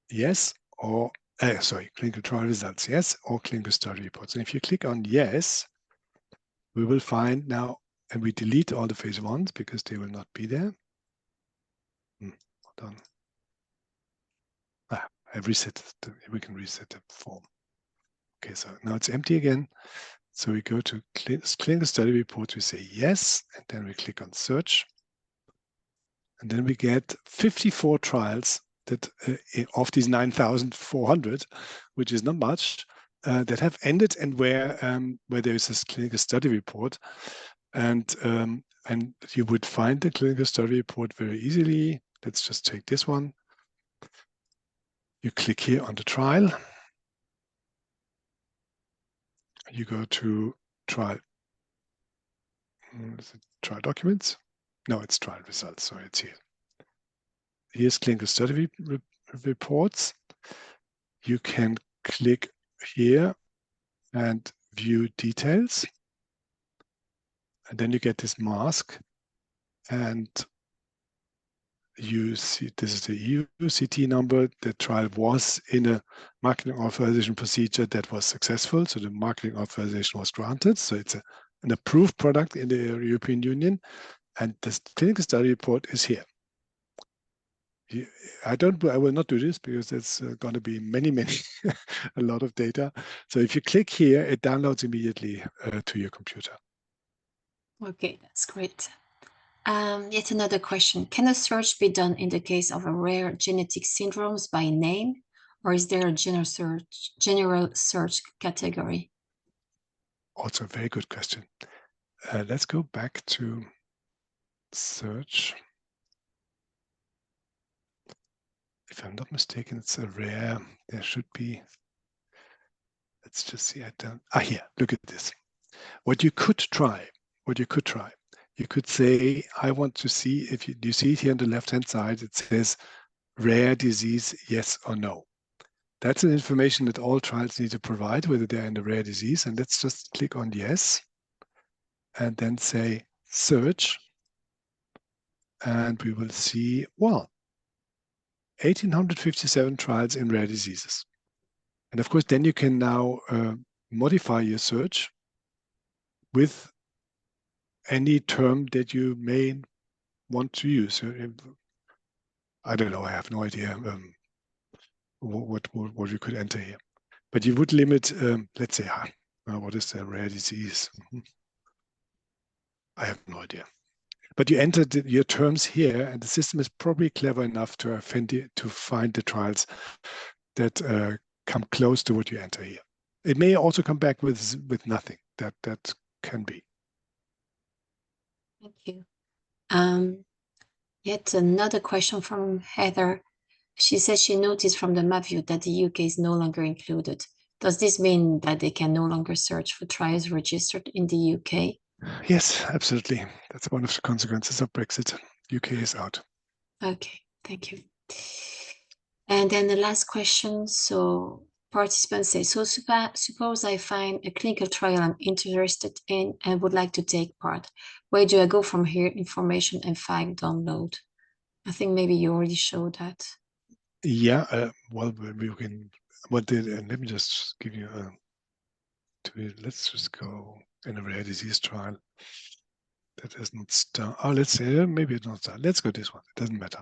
yes, or, clinical trial results, yes, or clinical study reports. And if you click on yes, we will find now, and we delete all the phase ones because they will not be there. Hold on. I've reset, we can reset the form. Okay, so now it's empty again. So we go to clinical study report, we say yes, and then we click on search. And then we get 54 trials that of these 9,400, which is not much, that have ended and where there is this clinical study report. And you would find the clinical study report very easily. Let's just take this one. You click here on the trial. You go to trial. Is it trial documents? No, it's trial results. So it's here. Here's clinical study reports. You can click here and view details. And then you get this mask. And you see this is the EUPATI number. The trial was in a marketing authorization procedure that was successful. So the marketing authorization was granted. So it's an approved product in the European Union. And this clinical study report is here. I will not do this because it's going to be many, a lot of data. So if you click here, it downloads immediately to your computer. Okay, that's great. Yet another question. Can a search be done in the case of a rare genetic syndromes by name, or is there a general search category? Also a very good question. Let's go back to search. If I'm not mistaken, it's a rare, there should be, let's just see, here, look at this. What you could try, you could say, I want to see, if you see it here on the left-hand side, it says rare disease, yes or no. That's an information that all trials need to provide, whether they're in a rare disease. And let's just click on yes, and then say search. And we will see, well, 1,857 trials in rare diseases. And of course, then you can now modify your search with any term that you may want to use. I don't know, I have no idea what you could enter here. But you would limit, let's say, what is a rare disease? I have no idea. But you entered your terms here, and the system is probably clever enough to find the trials that come close to what you enter here. It may also come back with nothing. That can be. Thank you. Yet another question from Heather. She says she noticed from the map view that the UK is no longer included. Does this mean that they can no longer search for trials registered in the UK? Yes, absolutely. That's one of the consequences of Brexit. UK is out. Okay, thank you. And then the last question. So participants say, so suppose I find a clinical trial I'm interested in and would like to take part. Where do I go from here? Information and file download. I think maybe you already showed that. Yeah, well, we can. Let me just give you let's just go in a rare disease trial. That has not started. Oh, let's say maybe it's not started. Let's go this one. It doesn't matter.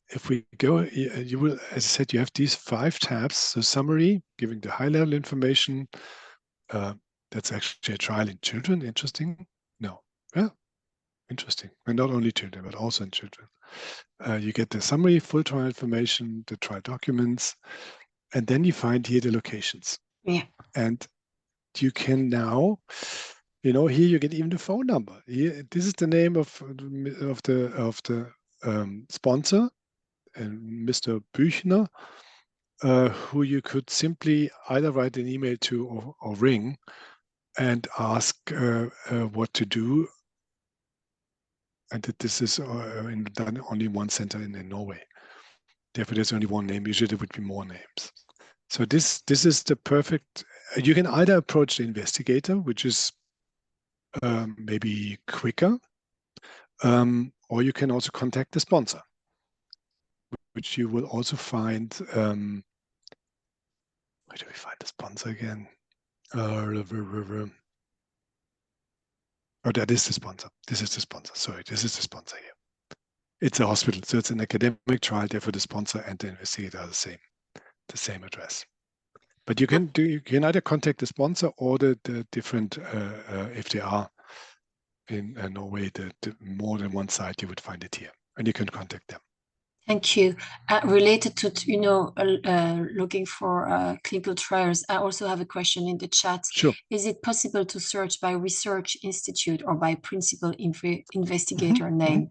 If we go, you will, as I said, you have these 5 tabs. So summary, giving the high-level information. That's actually a trial in children. Interesting. No. Yeah. Interesting. And not only children, but also in children. You get the summary, full trial information, the trial documents, and then you find here the locations. Yeah. And you can now, here you get even the phone number. Here, this is the name of the sponsor, Mr. Büchner, who you could simply either write an email to or ring and ask what to do. and that this is done only one center in Norway. Therefore, there's only one name. Usually, there would be more names. So this is the perfect. You can either approach the investigator, which is maybe quicker, or you can also contact the sponsor, which you will also find. Where do we find the sponsor again? Oh, that is the sponsor. This is the sponsor. Sorry, this is the sponsor here. It's a hospital, so it's an academic trial. Therefore, the sponsor and the investigator are the same address. But you can either contact the sponsor or the different, if they are in Norway, the more than one site, you would find it here, and you can contact them. Thank you. Related to looking for clinical trials, I also have a question in the chat. Sure. Is it possible to search by research institute or by principal investigator name?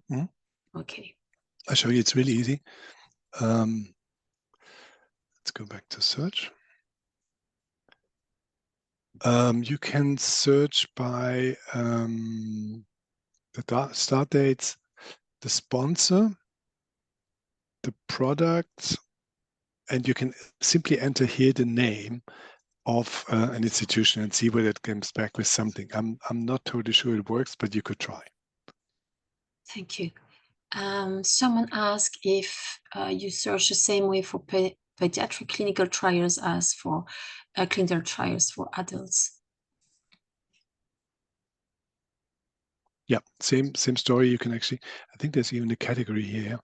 Okay. I'll show you. It's really easy. Let's go back to search. You can search by the start dates, the sponsor, the product, and you can simply enter here the name of an institution and see whether it comes back with something. I'm not totally sure it works, but you could try. Thank you. Someone asked if you search the same way for pediatric clinical trials as for clinical trials for adults. Yeah, same story. You can actually, I think there's even a category here.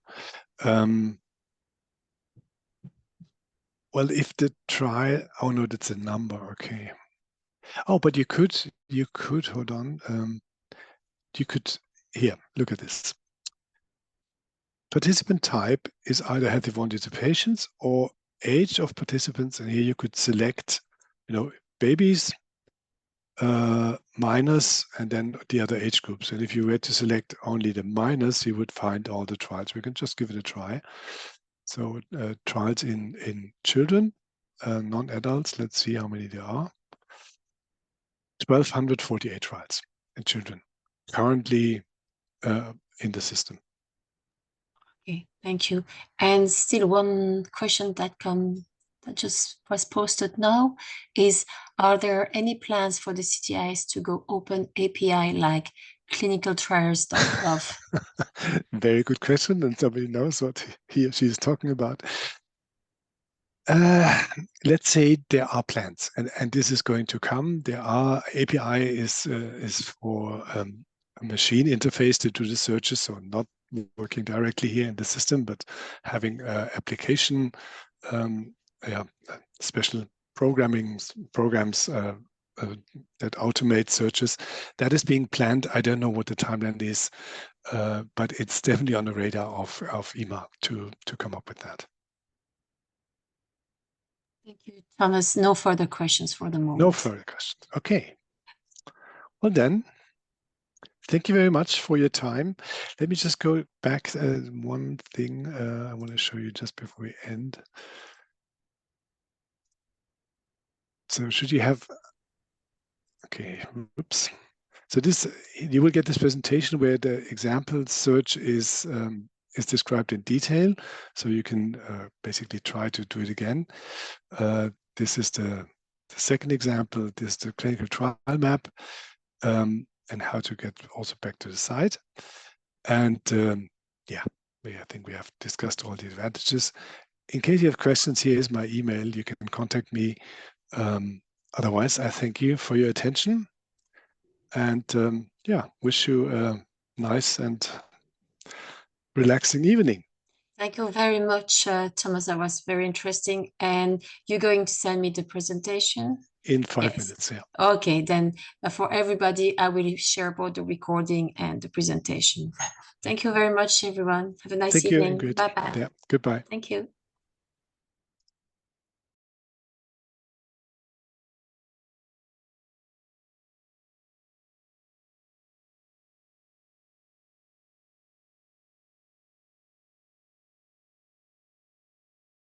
Well, if the trial, oh no, that's a number, okay. Oh, but you could, hold on. You could, here, look at this. Participant type is either healthy volunteers patients or age of participants. And here you could select, babies, minors, and then the other age groups. And if you were to select only the minors, you would find all the trials. We can just give it a try. So trials in children, non-adults, let's see how many there are. 1,248 trials in children currently in the system. Okay, thank you. And still one question that just was posted now is, are there any plans for the CTIS to go open API like clinicaltrials.gov? Very good question, and somebody knows what he or she is talking about. Let's say there are plans, and this is going to come. There are API is for a machine interface to do the searches, so not working directly here in the system, but having application, special programs that automate searches. That is being planned. I don't know what the timeline is, but it's definitely on the radar of EMA to come up with that. Thank you, Thomas. No further questions for the moment. No further questions. Okay. Well then, thank you very much for your time. Let me just go back one thing I want to show you just before we end. So should you have, okay, oops. So this, you will get this presentation where the example search is described in detail. So you can basically try to do it again. This is the second example. This is the clinical trial map and how to get also back to the site. And yeah, I think we have discussed all the advantages. In case you have questions, here is my email. You can contact me. Otherwise, I thank you for your attention. And yeah, wish you a nice and relaxing evening. Thank you very much, Thomas. That was very interesting. And you're going to send me the presentation? In 5 minutes, yeah. Okay, then for everybody, I will share both the recording and the presentation. Thank you very much, everyone. Have a nice evening. Thank you, Ingrid. Bye-bye. Yeah, goodbye. Thank you.